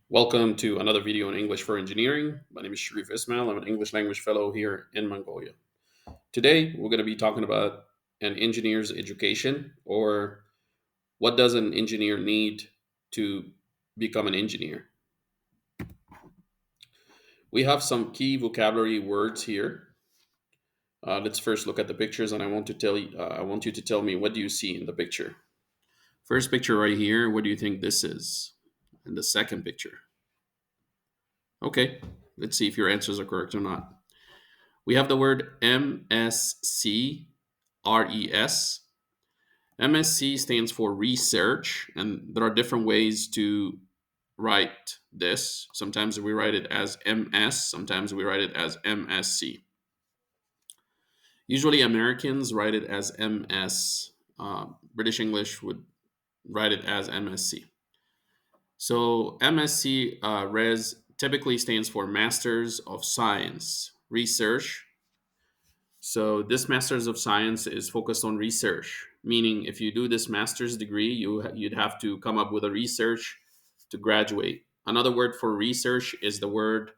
Welcome to another video on English for Engineering. My name is Sharif Ismail. I'm an English language fellow here in Mongolia. Today, we're going to be talking about an engineer's education, or what does an engineer need to become an engineer. We have some key vocabulary words here. Let's first look at the pictures, and I want you to tell me, what do you see in the picture. First picture right here. What do you think this is? And the second picture. Okay, let's see if your answers are correct or not. We have the word MSc RES. MSc stands for research, and there are different ways to write this. Sometimes we write it as MS, sometimes we write it as MSc. Usually Americans write it as MS. British English would write it as MSc. So MSc Res typically stands for Masters of Science Research. So this Master's of Science is focused on research, meaning if you do this master's degree, you'd have to come up with a research to graduate. Another word for research is the word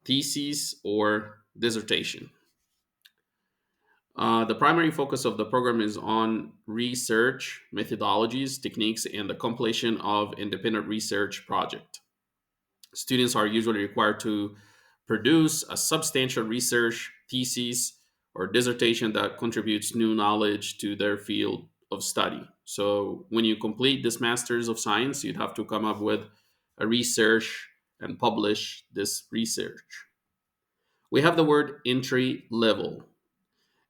thesis or dissertation. The primary focus of the program is on research methodologies, techniques, and the completion of independent research project. Students are usually required to produce a substantial research thesis or dissertation that contributes new knowledge to their field of study. So, when you complete this Master's of Science, you'd have to come up with a research and publish this research. We have the word entry level.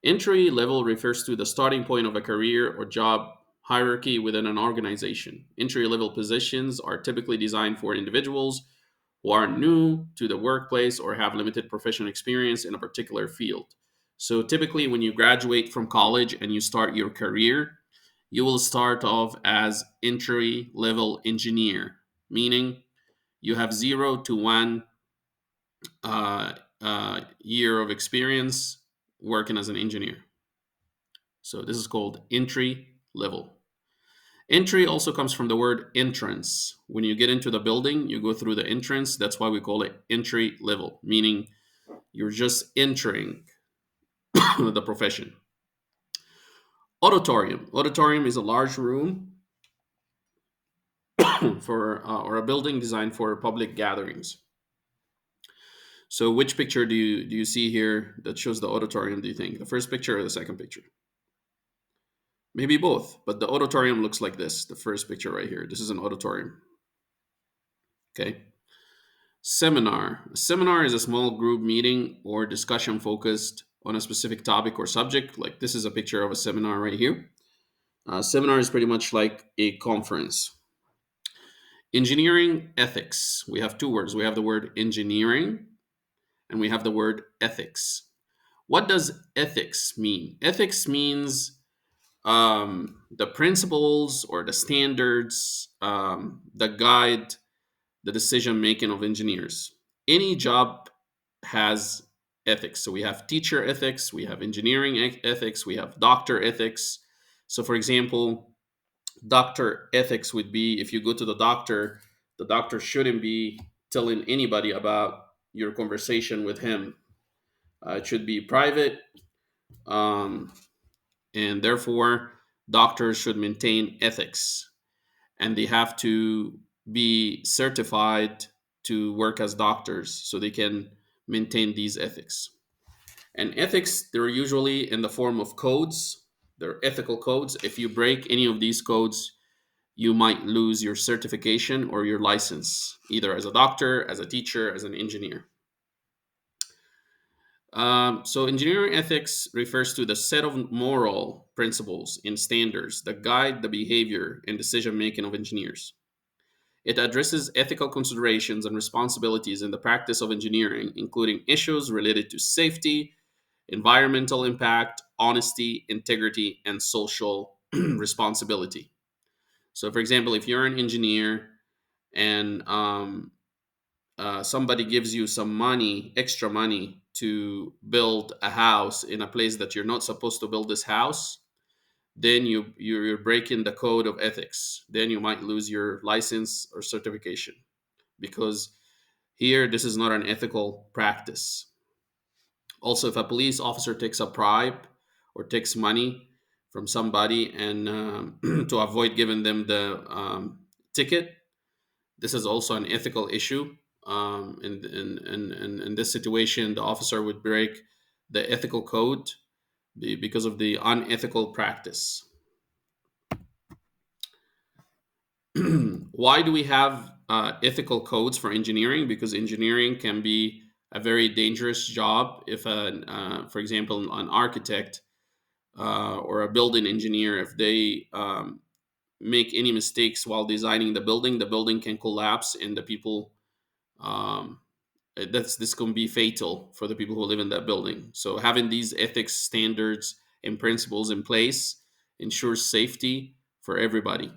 Entry level refers to the starting point of a career or job hierarchy within an organization. Entry level positions are typically designed for individuals who are new to the workplace or have limited professional experience in a particular field. So typically, when you graduate from college and you start your career, you will start off as entry level engineer, meaning you have 0 to 1 year of experience working as an engineer. So this is called entry level. Entry also comes from the word entrance. When you get into the building, you go through the entrance. That's why we call it entry level, meaning you're just entering the profession. Auditorium. Auditorium is a large room for or a building designed for public gatherings. So, which picture do you see here that shows the auditorium? Do you think the first picture or the second picture? Maybe both, but the auditorium looks like this. The first picture right here. This is an auditorium. Okay. Seminar. A seminar is a small group meeting or discussion focused on a specific topic or subject. Like this is a picture of a seminar right here. Seminar is pretty much like a conference. Engineering ethics. We have two words. We have the word engineering and we have the word ethics. What does ethics mean? Ethics means the principles or the standards that guide the decision making of engineers. Any job has ethics. So we have teacher ethics, we have engineering ethics, we have doctor ethics. So, for example, doctor ethics would be if you go to the doctor shouldn't be telling anybody about your conversation with him. It should be private, um, and therefore, doctors should maintain ethics and they have to be certified to work as doctors so they can maintain these ethics. And ethics, they're usually in the form of codes. They're ethical codes. If you break any of these codes, you might lose your certification or your license, either as a doctor, as a teacher, as an engineer. So, engineering ethics refers to the set of moral principles and standards that guide the behavior and decision making of engineers. It addresses ethical considerations and responsibilities in the practice of engineering, including issues related to safety, environmental impact, honesty, integrity, and social responsibility. So, for example, if you're an engineer and somebody gives you some money, extra money, to build a house in a place that you're not supposed to build this house, then you're breaking the code of ethics. Then you might lose your license or certification. because here this is not an ethical practice. Also, if a police officer takes a bribe or takes money from somebody and to avoid giving them the ticket, this is also an ethical issue. In this situation, the officer would break the ethical code because of the unethical practice. Why do we have ethical codes for engineering? Because engineering can be a very dangerous job. If, for example, an architect or a building engineer, if they make any mistakes while designing the building can collapse, and the people um, that's this can be fatal for the people who live in that building. So having these ethics standards and principles in place ensures safety for everybody.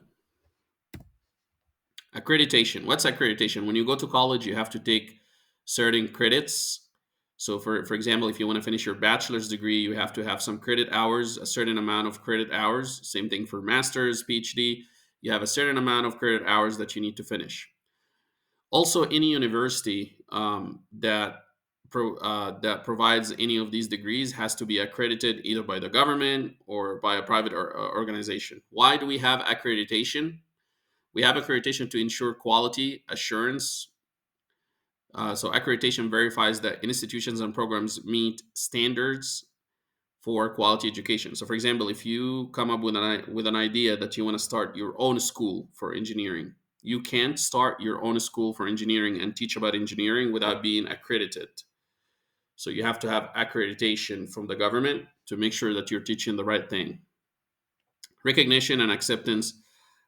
Accreditation. What's accreditation? When you go to college, you have to take certain credits. So, for example, if you want to finish your bachelor's degree, you have to have some credit hours, a certain amount of credit hours. Same thing for master's, PhD. You have a certain amount of credit hours that you need to finish. Also, any university that provides any of these degrees has to be accredited either by the government or by a private organization. Why do we have accreditation? We have accreditation to ensure quality assurance. So accreditation verifies that institutions and programs meet standards for quality education. So, for example, if you come up with an idea that you want to start your own school for engineering, you can't start your own school for engineering and teach about engineering without being accredited. So you have to have accreditation from the government to make sure that you're teaching the right thing. Recognition and acceptance.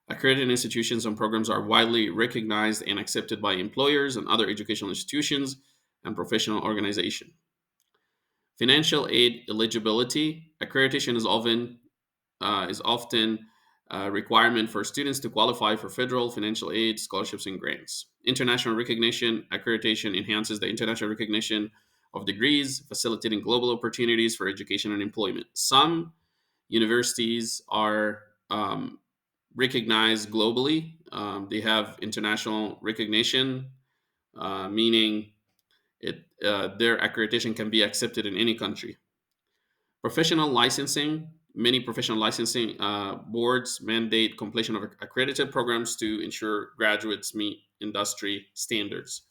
Accredited institutions and programs are widely recognized and accepted by employers and other educational institutions and professional organizations. Financial aid eligibility. Accreditation is often a requirement for students to qualify for federal financial aid, scholarships, and grants. International recognition. Accreditation enhances the international recognition of degrees, facilitating global opportunities for education and employment. Some universities are recognized globally. They have international recognition, meaning their accreditation can be accepted in any country. Professional licensing. Many professional licensing boards mandate completion of accredited programs to ensure graduates meet industry standards.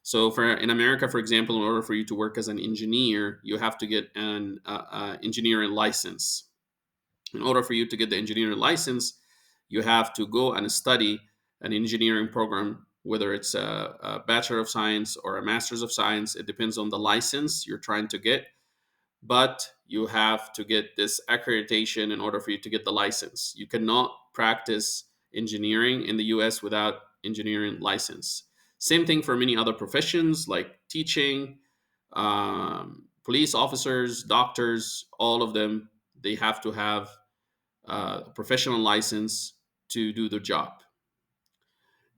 So, for in America, for example, in order for you to work as an engineer, you have to get an engineering license. In order for you to get the engineering license, you have to go and study an engineering program, whether it's a Bachelor of Science or a Master's of Science. It depends on the license you're trying to get, but you have to get this accreditation in order for you to get the license. You cannot practice engineering in the US without engineering license. Same thing for many other professions like teaching, police officers, doctors, all of them, they have to have a professional license to do the job.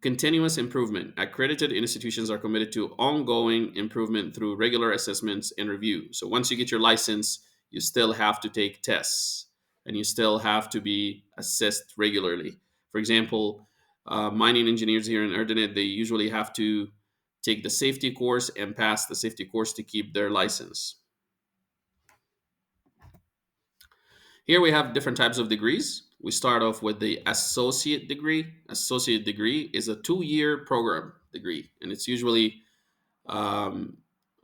Continuous improvement. Accredited institutions are committed to ongoing improvement through regular assessments and review. So once you get your license, you still have to take tests and you still have to be assessed regularly. For example, mining engineers here in Erdenet, they usually have to take the safety course and pass the safety course to keep their license. Here we have different types of degrees. We start off with the associate degree. Associate degree is a 2-year program degree, and it's usually um,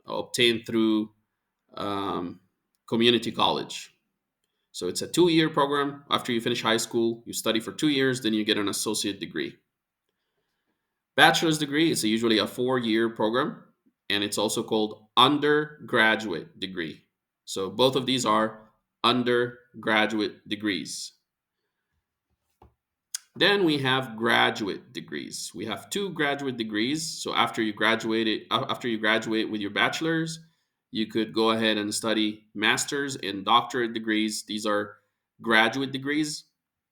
obtained through um, community college. So it's a 2-year program. After you finish high school, you study for 2 years, then you get an associate degree. Bachelor's degree is usually a 4-year program, and it's also called undergraduate degree. So both of these are undergraduate degrees. Then we have graduate degrees. We have 2 graduate degrees. So after you graduate with your bachelor's, you could go ahead and study master's and doctorate degrees. These are graduate degrees,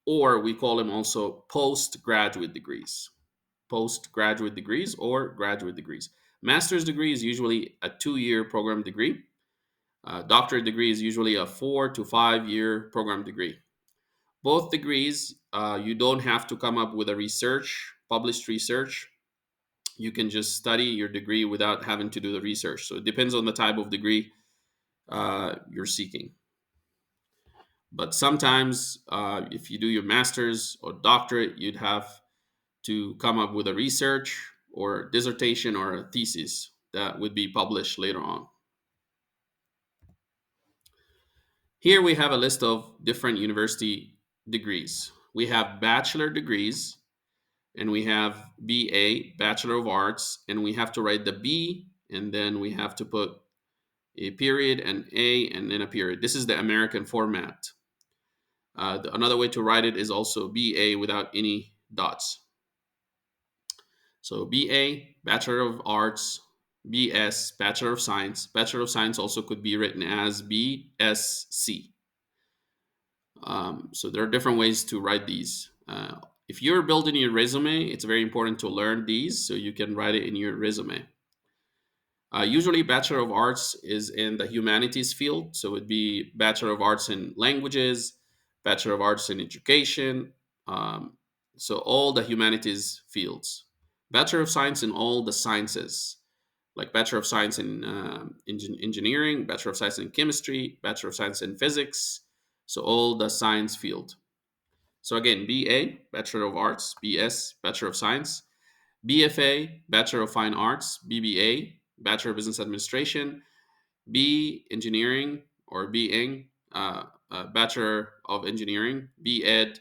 or we call them also postgraduate degrees. Postgraduate degrees or graduate degrees. Master's degree is usually a 2-year program degree. Doctorate degree is usually a 4 to 5 year program degree. Both degrees, you don't have to come up with a published research. you can just study your degree without having to do the research. So it depends on the type of degree you're seeking. But sometimes, if you do your master's or doctorate, you'd have to come up with a research or dissertation or a thesis that would be published later on. Here we have a list of different university degrees. We have bachelor degrees, and we have BA, Bachelor of Arts, and we have to write the B, and then we have to put a period, and A, and then a period. This is the American format. Another way to write it is also BA without any dots. So BA, Bachelor of Arts, BS, Bachelor of Science. Bachelor of Science also could be written as BSc. So there are different ways to write these. If you're building your resume, it's very important to learn these so you can write it in your resume. Usually, Bachelor of Arts is in the humanities field, so it would be Bachelor of Arts in languages, Bachelor of Arts in education, um, so all the humanities fields. Bachelor of Science in all the sciences, like Bachelor of Science in engineering, Bachelor of Science in chemistry, Bachelor of Science in physics, so all the science field. So again, BA, Bachelor of Arts, BS, Bachelor of Science, BFA, Bachelor of Fine Arts, BBA, Bachelor of Business Administration, B Engineering or BEng, Bachelor of Engineering, BEd,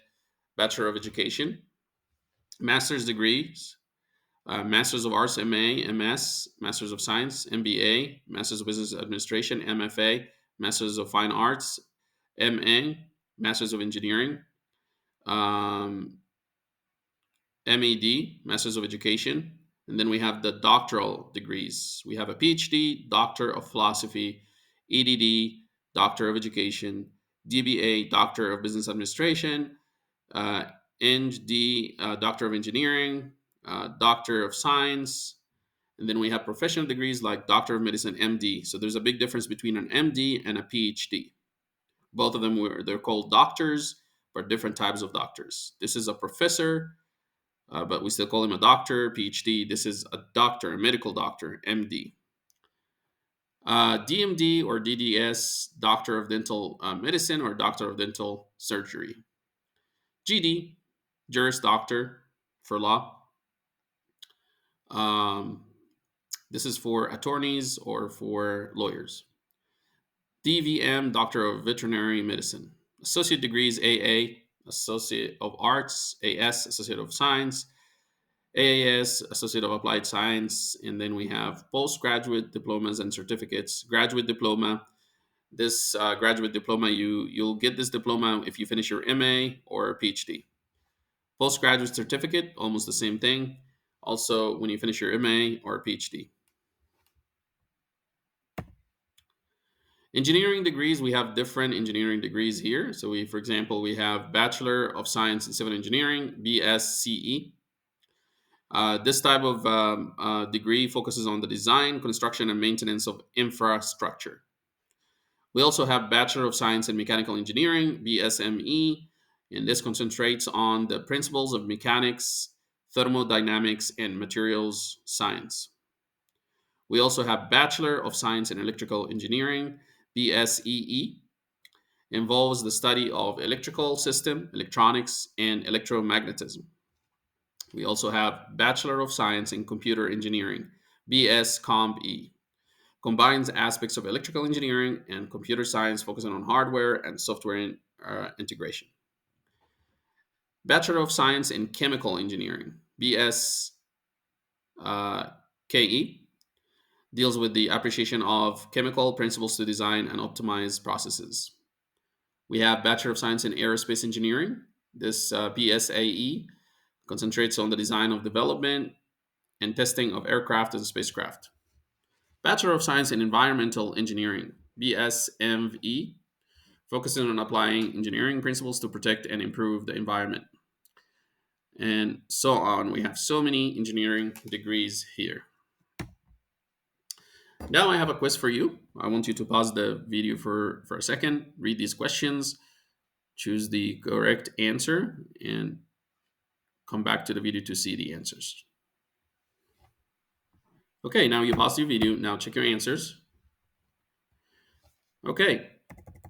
Bachelor of Education, Master's degrees, Masters of Arts, MA, MS, Masters of Science, MBA, Masters of Business Administration, MFA, Masters of Fine Arts, MA, Masters of Engineering, um, MED, Masters of Education, and then we have the doctoral degrees. We have a PhD, Doctor of Philosophy, EDD, Doctor of Education, DBA, Doctor of Business Administration, uh, ND, Doctor of Engineering, Doctor of Science, and then we have professional degrees like Doctor of Medicine, MD. So there's a big difference between an MD and a PhD. Both of them they're called doctors, but different types of doctors. This is a professor, but we still call him a doctor, PhD. This is a doctor, a medical doctor, MD. DMD or DDS, Doctor of Dental Medicine or Doctor of Dental Surgery. GD, Juris Doctor for law. Um, this is for attorneys or for lawyers. DVM, Doctor of Veterinary Medicine. Associate degrees AA, Associate of Arts, AS, Associate of Science, AAS, Associate of Applied Science, and then we have postgraduate diplomas and certificates. Graduate diploma. This graduate diploma, you'll get this diploma if you finish your MA or PhD. Postgraduate certificate, almost the same thing. Also, when you finish your MA or PhD. Engineering degrees, we have different engineering degrees here. So for example, we have Bachelor of Science in Civil Engineering, BSCE. This type of degree focuses on the design, construction, and maintenance of infrastructure. We also have Bachelor of Science in Mechanical Engineering, BSME, and this concentrates on the principles of mechanics, thermodynamics, and materials science. We also have Bachelor of Science in Electrical Engineering, BSEE, involves the study of electrical system, electronics, and electromagnetism. We also have Bachelor of Science in Computer Engineering, BS CompE. Combines aspects of electrical engineering and computer science, focusing on hardware and software integration. Bachelor of Science in Chemical Engineering, BS KE, deals with the appreciation of chemical principles to design and optimize processes. We have Bachelor of Science in Aerospace Engineering. This BSAE concentrates on the design of development and testing of aircraft and spacecraft. Bachelor of Science in Environmental Engineering, BSME, focusing on applying engineering principles to protect and improve the environment. And so on. We have so many engineering degrees here. Now I have a quiz for you. I want you to pause the video for a second, read these questions, choose the correct answer, and come back to the video to see the answers. Okay, now you pause your video. Now check your answers. Okay,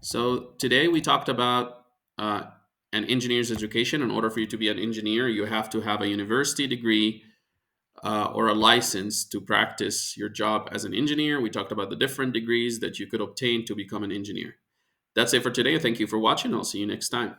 so today we talked about an engineer's education. In order for you to be an engineer, you have to have a university degree or a license to practice your job as an engineer. We talked about the different degrees that you could obtain to become an engineer. That's it for today. Thank you for watching. I'll see you next time.